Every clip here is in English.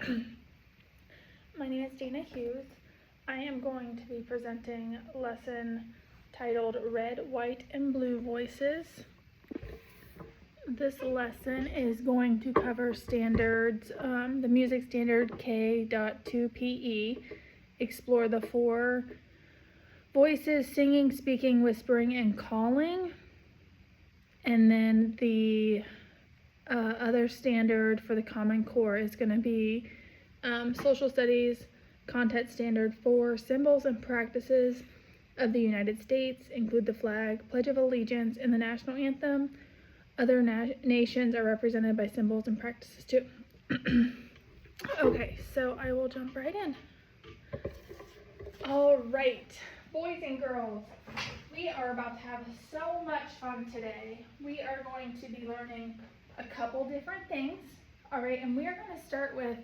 My name is Dana Hughes. I am going to be presenting a lesson titled Red, White, and Blue Voices. This lesson is going to cover standards, the music standard K.2PE, explore the 4 voices: singing, speaking, whispering, and calling. And then the other standard for the Common Core is going to be Social Studies Content Standard 4, symbols and practices of the United States include the flag, Pledge of Allegiance, and the national anthem. Other nations are represented by symbols and practices too. Okay, so I will jump right in. All right, boys and girls, we are about to have so much fun today. We are going to be learning a couple different things, all right, and we are going to start with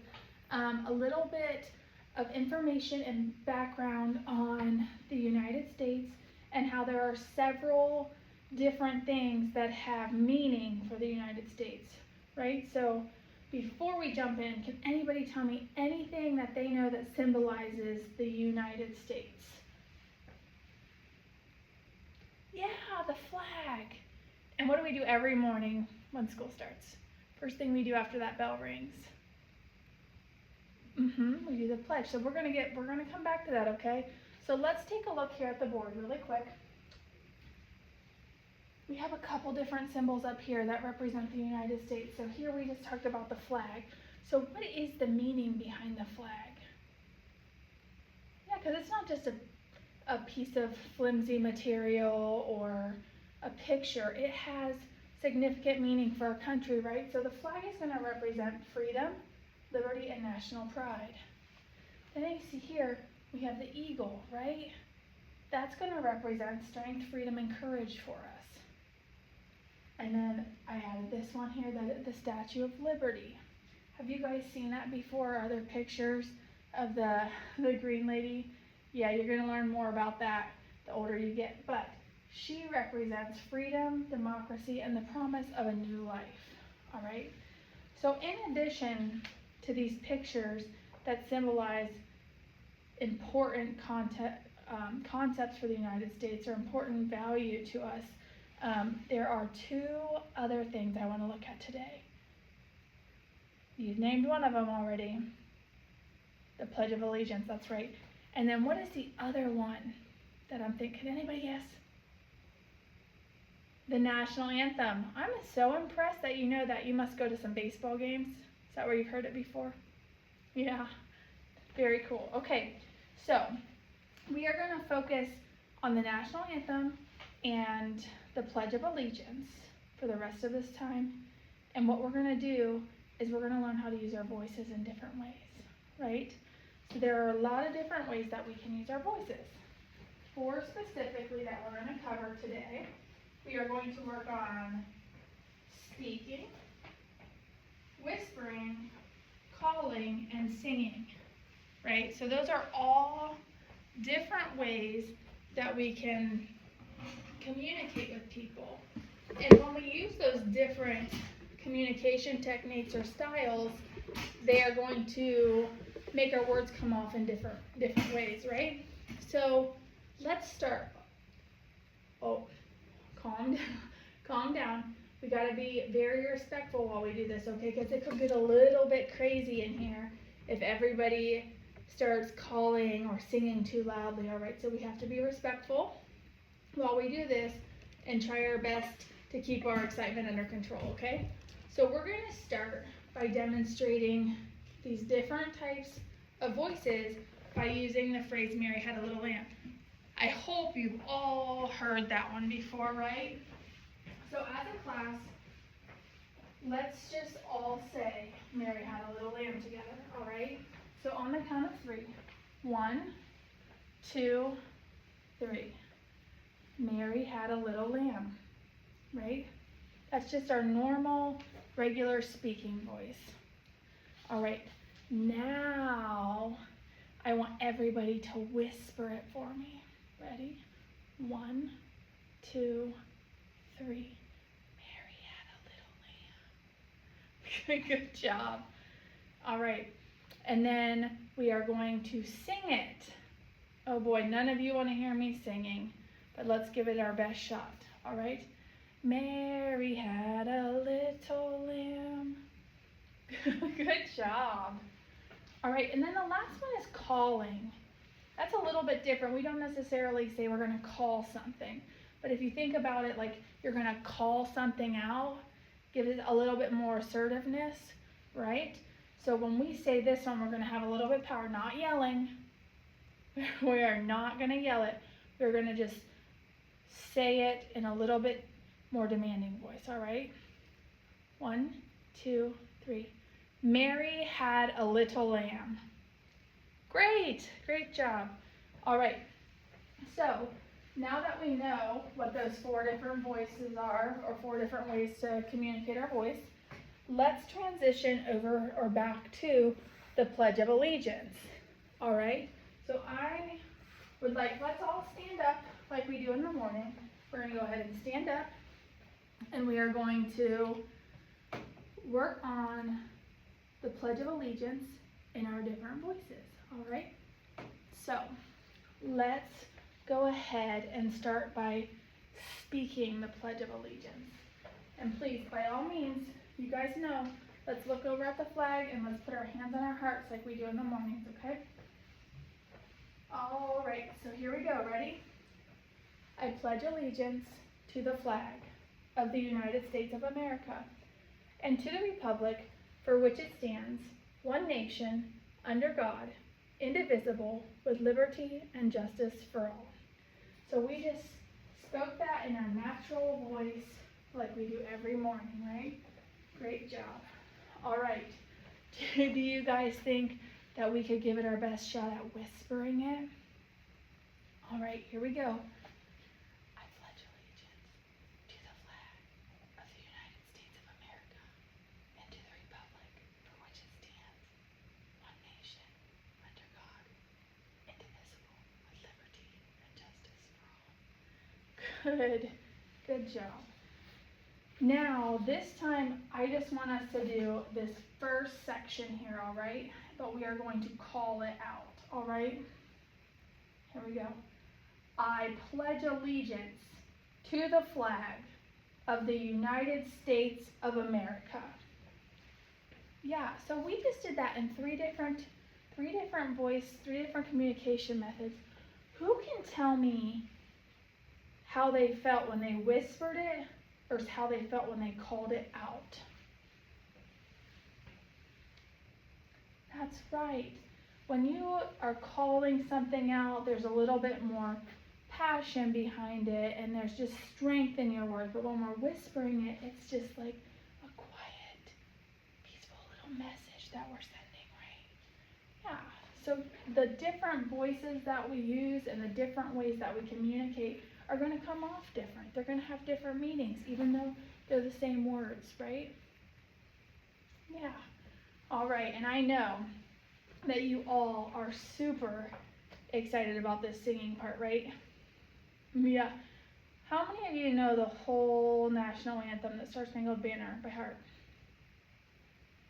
a little bit of information and background on the United States and how there are several different things that have meaning for the United States, right? So before we jump in, can anybody tell me anything that they know that symbolizes the United States? Yeah, the flag. And what do we do every morning when school starts? First thing we do after that bell rings. We do the pledge. So we're gonna come back to that, okay? So let's take a look here at the board really quick. We have a couple different symbols up here that represent the United States. So here we just talked about the flag. So what is the meaning behind the flag? Yeah, because it's not just a piece of flimsy material or a picture. It has significant meaning for our country, right? So the flag is going to represent freedom, liberty, and national pride. And then you see here, we have the eagle, right? That's going to represent strength, freedom, and courage for us. And then I added this one here, the Statue of Liberty. Have you guys seen that before? Are there pictures of the green lady? Yeah, you're going to learn more about that the older you get. But she represents freedom, democracy, and the promise of a new life. All right? So in addition to these pictures that symbolize important concepts for the United States or important value to us, there are 2 other things I want to look at today. You've named one of them already. The Pledge of Allegiance, that's right. And then what is the other one that I'm thinking? Can anybody guess? The national anthem. I'm so impressed that you know that. You must go to some baseball games. Is that where you've heard it before? Yeah, very cool. Okay, so we are going to focus on the national anthem and the Pledge of Allegiance for the rest of this time. And what we're going to do is we're going to learn how to use our voices in different ways, right? So there are a lot of different ways that we can use our voices. 4 specifically that we're going to cover today. We are going to work on speaking, whispering, calling, and singing, right? So those are all different ways that we can communicate with people. And when we use those different communication techniques or styles, they are going to make our words come off in different ways, right? So let's start. Oh, calm down. We got to be very respectful while we do this, okay? Because it could get a little bit crazy in here if everybody starts calling or singing too loudly, all right? So we have to be respectful while we do this and try our best to keep our excitement under control, okay? So we're going to start by demonstrating these different types of voices by using the phrase, Mary had a little lamb. I hope you've all heard that one before, right? So as a class, let's just all say, Mary had a little lamb together, all right? So on the count of 3, 1, 2, 3. Mary had a little lamb, right? That's just our normal, regular speaking voice. All right, now I want everybody to whisper it for me. Ready? 1, 2, 3. Mary had a little lamb. Good job. All right, And then we are going to sing it. Oh boy, none of you want to hear me singing, but let's give it our best shot, all right? Mary had a little lamb. Good job. All right, and then the last one is calling. That's a little bit different. We don't necessarily say we're going to call something, but if you think about it like you're going to call something out, give it a little bit more assertiveness, right? So when we say this one, we're going to have a little bit of power, not yelling. We are not going to yell it. We're going to just say it in a little bit more demanding voice, all right? 1, 2, 3. Mary had a little lamb. Great, great job. All right, so now that we know what those 4 different voices are, or 4 different ways to communicate our voice, let's transition over or back to the Pledge of Allegiance. All right, so I would like, let's all stand up like we do in the morning. We're going to go ahead and stand up, and we are going to work on the Pledge of Allegiance in our different voices, all right? So let's go ahead and start by speaking the Pledge of Allegiance. And please, by all means, you guys know, let's look over at the flag and let's put our hands on our hearts like we do in the mornings, okay? All right, so here we go, ready? I pledge allegiance to the flag of the United States of America and to the republic for which it stands, one nation, under God, indivisible, with liberty and justice for all. So we just spoke that in our natural voice like we do every morning, right? Great job. All right. Do you guys think that we could give it our best shot at whispering it? All right, here we go. I pledge allegiance to the flag of the United States of America and to the republic for which it stands, one nation, under God, indivisible, with liberty and justice for all. Good job. Now, this time, I just want us to do this first section here, all right? But we are going to call it out, all right? Here we go. I pledge allegiance to the flag of the United States of America. Yeah, so we just did that in three different communication methods. Who can tell me how they felt when they whispered it versus how they felt when they called it out? That's right. When you are calling something out, there's a little bit more passion behind it, and there's just strength in your words. But when we're whispering it, it's just like a quiet, peaceful little message that we're sending, right? Yeah. So the different voices that we use and the different ways that we communicate are going to come off different. They're going to have different meanings, even though they're the same words, right? Yeah. All right, and I know that you all are super excited about this singing part, right? Yeah. How many of you know the whole national anthem, the Star Spangled Banner, by heart?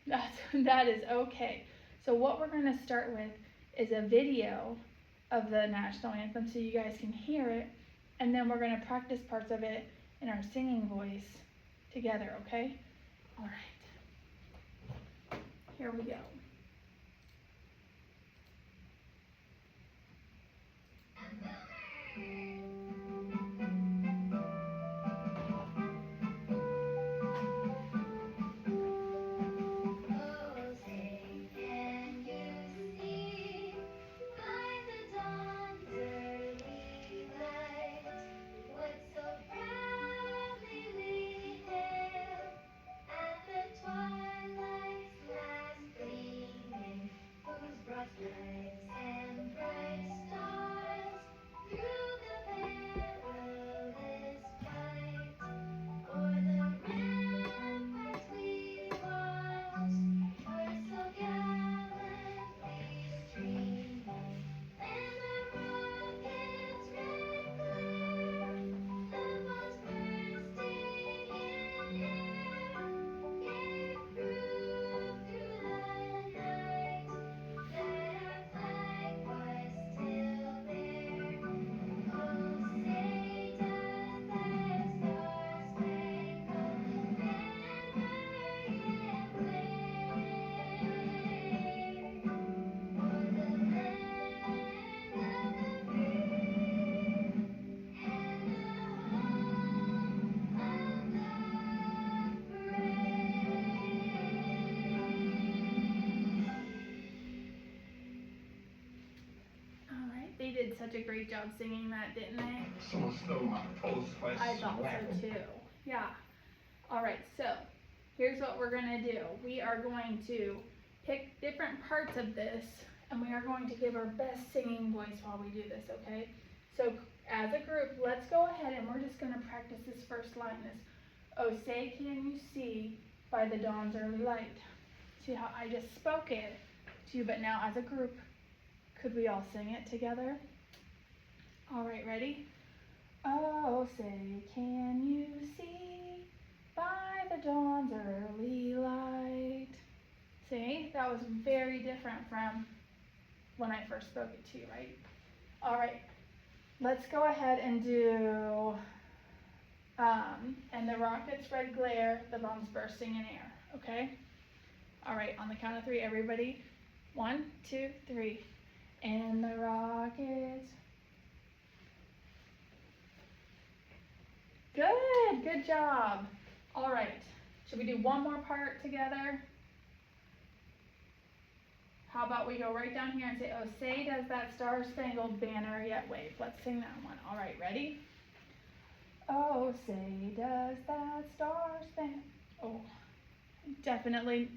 That is okay. So what we're going to start with is a video of the national anthem so you guys can hear it, and then we're going to practice parts of it in our singing voice together, okay? All right. Here we go. did such a great job singing that, didn't they? Someone stole my post by I thought so too. Yeah. Alright, so here's what we're gonna do. We are going to pick different parts of this and we are going to give our best singing voice while we do this, okay? So as a group, let's go ahead and we're just gonna practice this first line, this "Oh say can you see by the dawn's early light." See how I just spoke it to you, but now as a group, could we all sing it together? Alright, ready? Oh, say, can you see by the dawn's early light? See, that was very different from when I first spoke it to you, right? Alright, let's go ahead and do, and the rocket's red glare, the bombs bursting in air, okay? Alright, on the count of 3, everybody. 1, 2, 3. And the rockets. Good job. All right, should we do one more part together? How about we go right down here and say, oh, say does that star-spangled banner yet wave. Let's sing that one. All right, ready? Oh, say does that star-spangled, oh, definitely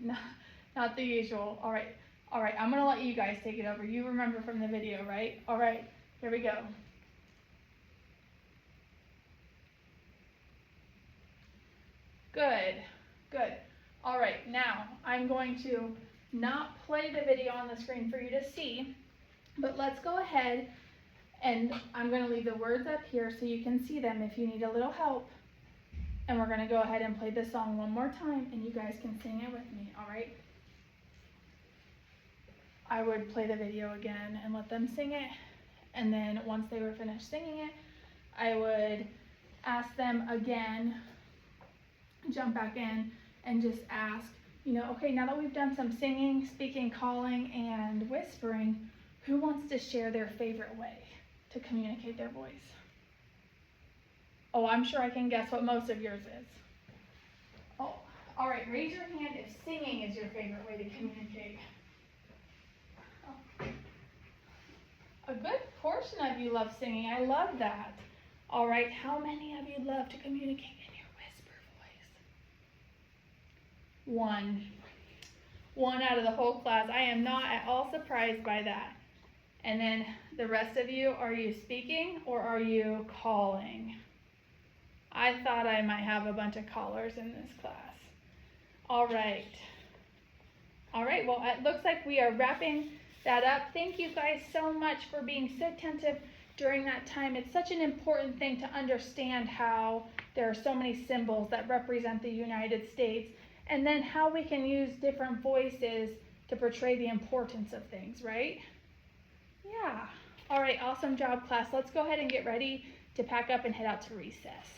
not the usual. All right, I'm gonna let you guys take it over. You remember from the video, right? All right, here we go. Good. All right, now I'm going to not play the video on the screen for you to see, but let's go ahead and I'm going to leave the words up here so you can see them if you need a little help. And we're going to go ahead and play the song one more time and you guys can sing it with me, all right? I would play the video again and let them sing it, and then once they were finished singing it, I would ask them again, jump back in and just ask, okay, now that we've done some singing, speaking, calling, and whispering, who wants to share their favorite way to communicate their voice? Oh, I'm sure I can guess what most of yours is. Oh, all right, raise your hand if singing is your favorite way to communicate. Oh. A good portion of you love singing. I love that. All right, how many of you love to communicate in your whisper voice? One out of the whole class. I am not at all surprised by that. And then the rest of you, are you speaking or are you calling? I thought I might have a bunch of callers in this class. All right, well, it looks like we are wrapping that up. Thank you guys so much for being so attentive during that time. It's such an important thing to understand how there are so many symbols that represent the United States, and then how we can use different voices to portray the importance of things, right? Yeah. All right, awesome job, class. Let's go ahead and get ready to pack up and head out to recess.